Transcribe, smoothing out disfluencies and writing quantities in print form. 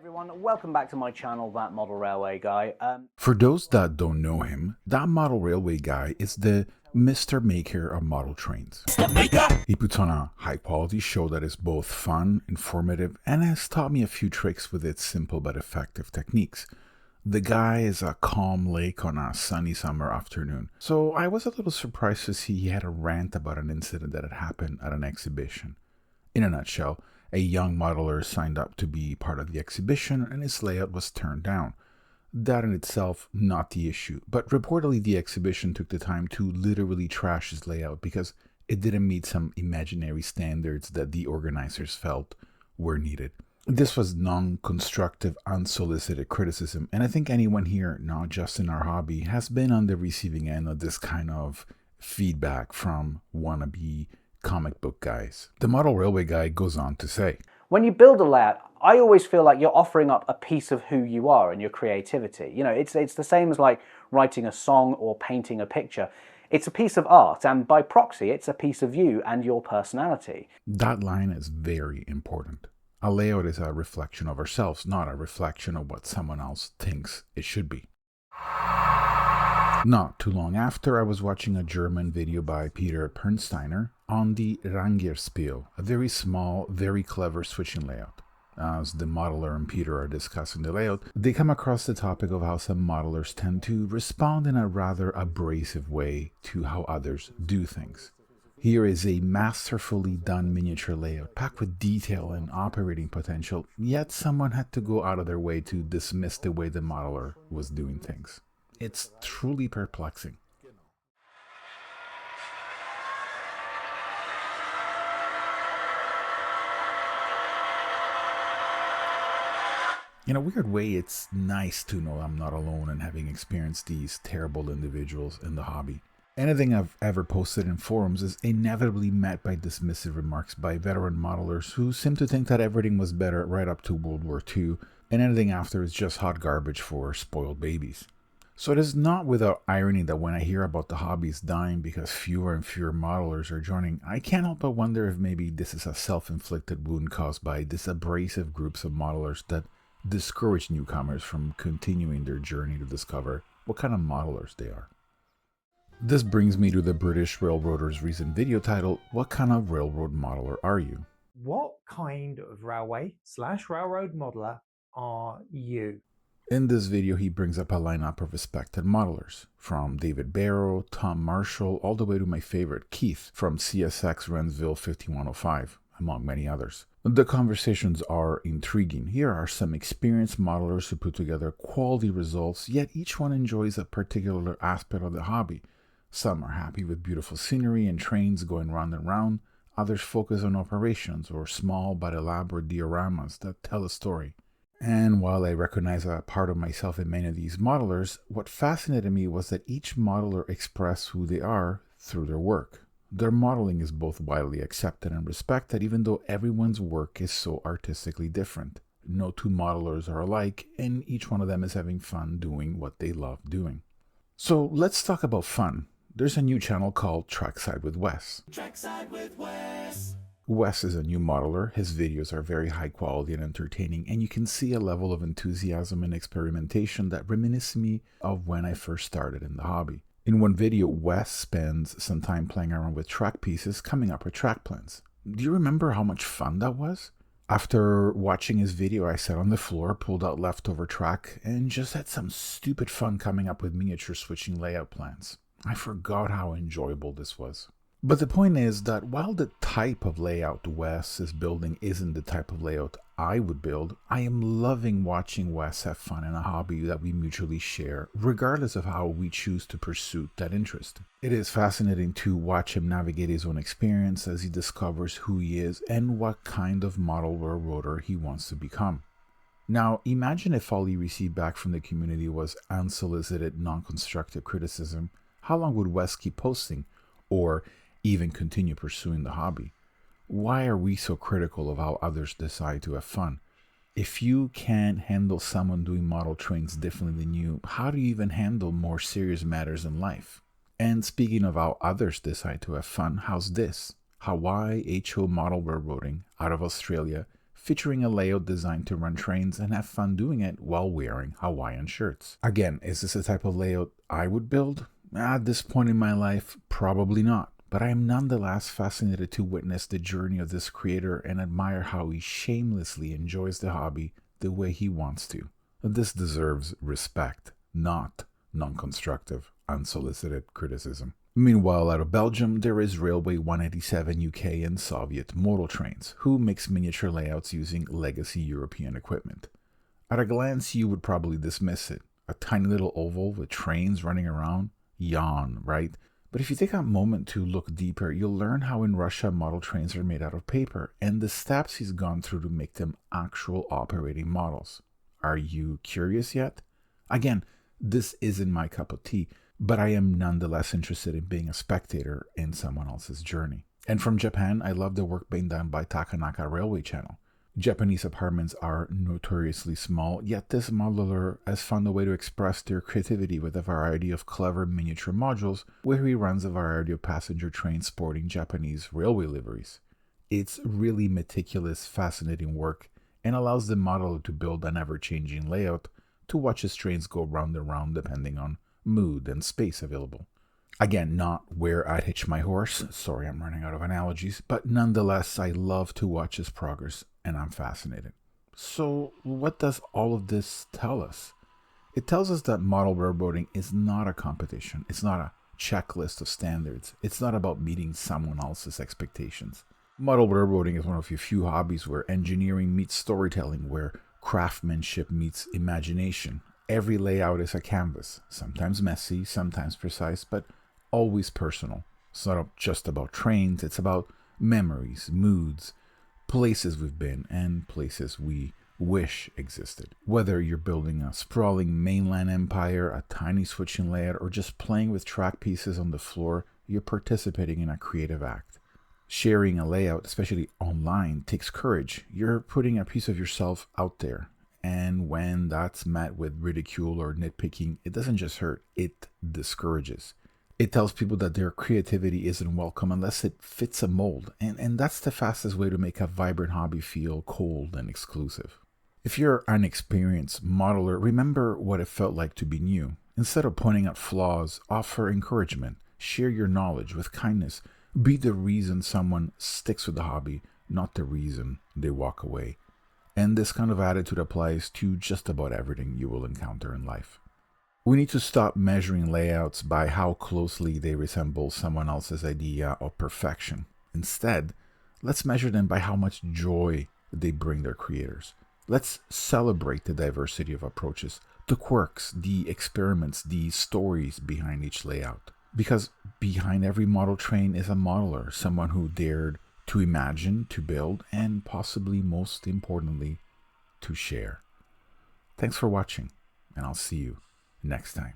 Everyone, welcome back to my channel, That Model Railway Guy. For those that don't know him, that model railway guy is the Mr. Maker of model trains. He puts on a high quality show that is both fun, informative, and has taught me a few tricks with its simple but effective techniques. The guy is a calm lake on a sunny summer afternoon, so I was a little surprised to see he had a rant about an incident that had happened at an exhibition. In a nutshell, a young modeler signed up to be part of the exhibition and his layout was turned down. That in itself, not the issue, but reportedly the exhibition took the time to literally trash his layout because it didn't meet some imaginary standards that the organizers felt were needed. This was non-constructive, unsolicited criticism, and I think anyone here, not just in our hobby, has been on the receiving end of this kind of feedback from wannabe comic book guys. The model railway guy goes on to say, when you build a layout, I always feel like you're offering up a piece of who you are and your creativity. You know, it's the same as like writing a song or painting a picture. It's a piece of art, and by proxy, it's a piece of you and your personality. That line is very important. A layout is a reflection of ourselves, not a reflection of what someone else thinks it should be. Not too long after, I was watching a German video by Peter Pernsteiner on the Rangierspiel, a very small, very clever switching layout. As the modeler and Peter are discussing the layout, they come across the topic of how some modelers tend to respond in a rather abrasive way to how others do things. Here is a masterfully done miniature layout, packed with detail and operating potential, yet someone had to go out of their way to dismiss the way the modeler was doing things. It's truly perplexing. In a weird way, it's nice to know I'm not alone in having experienced these terrible individuals in the hobby. Anything I've ever posted in forums is inevitably met by dismissive remarks by veteran modelers who seem to think that everything was better right up to World War II, and anything after is just hot garbage for spoiled babies. So it is not without irony that when I hear about the hobbies dying because fewer and fewer modelers are joining, I can't help but wonder if maybe this is a self-inflicted wound caused by these abrasive groups of modelers that discourage newcomers from continuing their journey to discover what kind of modelers they are. This brings me to the British Railroader's recent video titled, "What kind of railroad modeler are you?" What kind of railway/railroad modeler are you? In this video, he brings up a lineup of respected modelers, from David Barrow, Tom Marshall, all the way to my favorite, Keith, from CSX Rentsville 5105, among many others. The conversations are intriguing. Here are some experienced modelers who put together quality results, yet each one enjoys a particular aspect of the hobby. Some are happy with beautiful scenery and trains going round and round. Others focus on operations or small but elaborate dioramas that tell a story. And while I recognize a part of myself in many of these modelers, what fascinated me was that each modeler expressed who they are through their work. Their modeling is both widely accepted and respected, even though everyone's work is so artistically different. No two modelers are alike, and each one of them is having fun doing what they love doing. So let's talk about fun. There's a new channel called Trackside with Wes. Trackside with Wes. Wes is a new modeler. His videos are very high quality and entertaining, and you can see a level of enthusiasm and experimentation that reminisces me of when I first started in the hobby. In one video, Wes spends some time playing around with track pieces, coming up with track plans. Do you remember how much fun that was? After watching his video, I sat on the floor, pulled out leftover track, and just had some stupid fun coming up with miniature switching layout plans. I forgot how enjoyable this was. But the point is that while the type of layout Wes is building isn't the type of layout I would build, I am loving watching Wes have fun in a hobby that we mutually share, regardless of how we choose to pursue that interest. It is fascinating to watch him navigate his own experience as he discovers who he is and what kind of model railroader he wants to become. Now, imagine if all he received back from the community was unsolicited, non-constructive criticism. How long would Wes keep posting, or even continue pursuing the hobby? Why are we so critical of how others decide to have fun? If you can't handle someone doing model trains differently than you, how do you even handle more serious matters in life? And speaking of how others decide to have fun, how's this? Hawaii HO model railroading out of Australia featuring a layout designed to run trains and have fun doing it while wearing Hawaiian shirts. Again, is this a type of layout I would build? At this point in my life, probably not. But I am nonetheless fascinated to witness the journey of this creator and admire how he shamelessly enjoys the hobby the way he wants to. This deserves respect, not non-constructive, unsolicited criticism. Meanwhile, out of Belgium, there is Railway 187 UK and Soviet model trains, who makes miniature layouts using legacy European equipment. At a glance, you would probably dismiss it. A tiny little oval with trains running around? Yawn, right? But if you take a moment to look deeper, you'll learn how in Russia model trains are made out of paper and the steps he's gone through to make them actual operating models. Are you curious yet? Again, this isn't my cup of tea, but I am nonetheless interested in being a spectator in someone else's journey. And from Japan, I love the work being done by Takanaka Railway Channel. Japanese apartments are notoriously small, yet this modeler has found a way to express their creativity with a variety of clever miniature modules where he runs a variety of passenger trains sporting Japanese railway liveries. It's really meticulous, fascinating work and allows the modeler to build an ever-changing layout to watch his trains go round and round depending on mood and space available. Again, not where I'd hitch my horse, sorry I'm running out of analogies, but nonetheless I love to watch his progress and I'm fascinated. So what does all of this tell us? It tells us that model railroading is not a competition, it's not a checklist of standards, it's not about meeting someone else's expectations. Model railroading is one of the few hobbies where engineering meets storytelling, where craftsmanship meets imagination. Every layout is a canvas, sometimes messy, sometimes precise, but always personal. It's not just about trains, it's about memories, moods, places we've been, and places we wish existed. Whether you're building a sprawling mainland empire, a tiny switching layout, or just playing with track pieces on the floor, you're participating in a creative act. Sharing a layout, especially online, takes courage. You're putting a piece of yourself out there. And when that's met with ridicule or nitpicking, it doesn't just hurt, it discourages. It tells people that their creativity isn't welcome unless it fits a mold. And that's the fastest way to make a vibrant hobby feel cold and exclusive. If you're an experienced modeler, remember what it felt like to be new. Instead of pointing out flaws, offer encouragement. Share your knowledge with kindness. Be the reason someone sticks with the hobby, not the reason they walk away. And this kind of attitude applies to just about everything you will encounter in life. We need to stop measuring layouts by how closely they resemble someone else's idea of perfection. Instead, let's measure them by how much joy they bring their creators. Let's celebrate the diversity of approaches, the quirks, the experiments, the stories behind each layout. Because behind every model train is a modeler, someone who dared to imagine, to build, and possibly most importantly, to share. Thanks for watching, and I'll see you next time.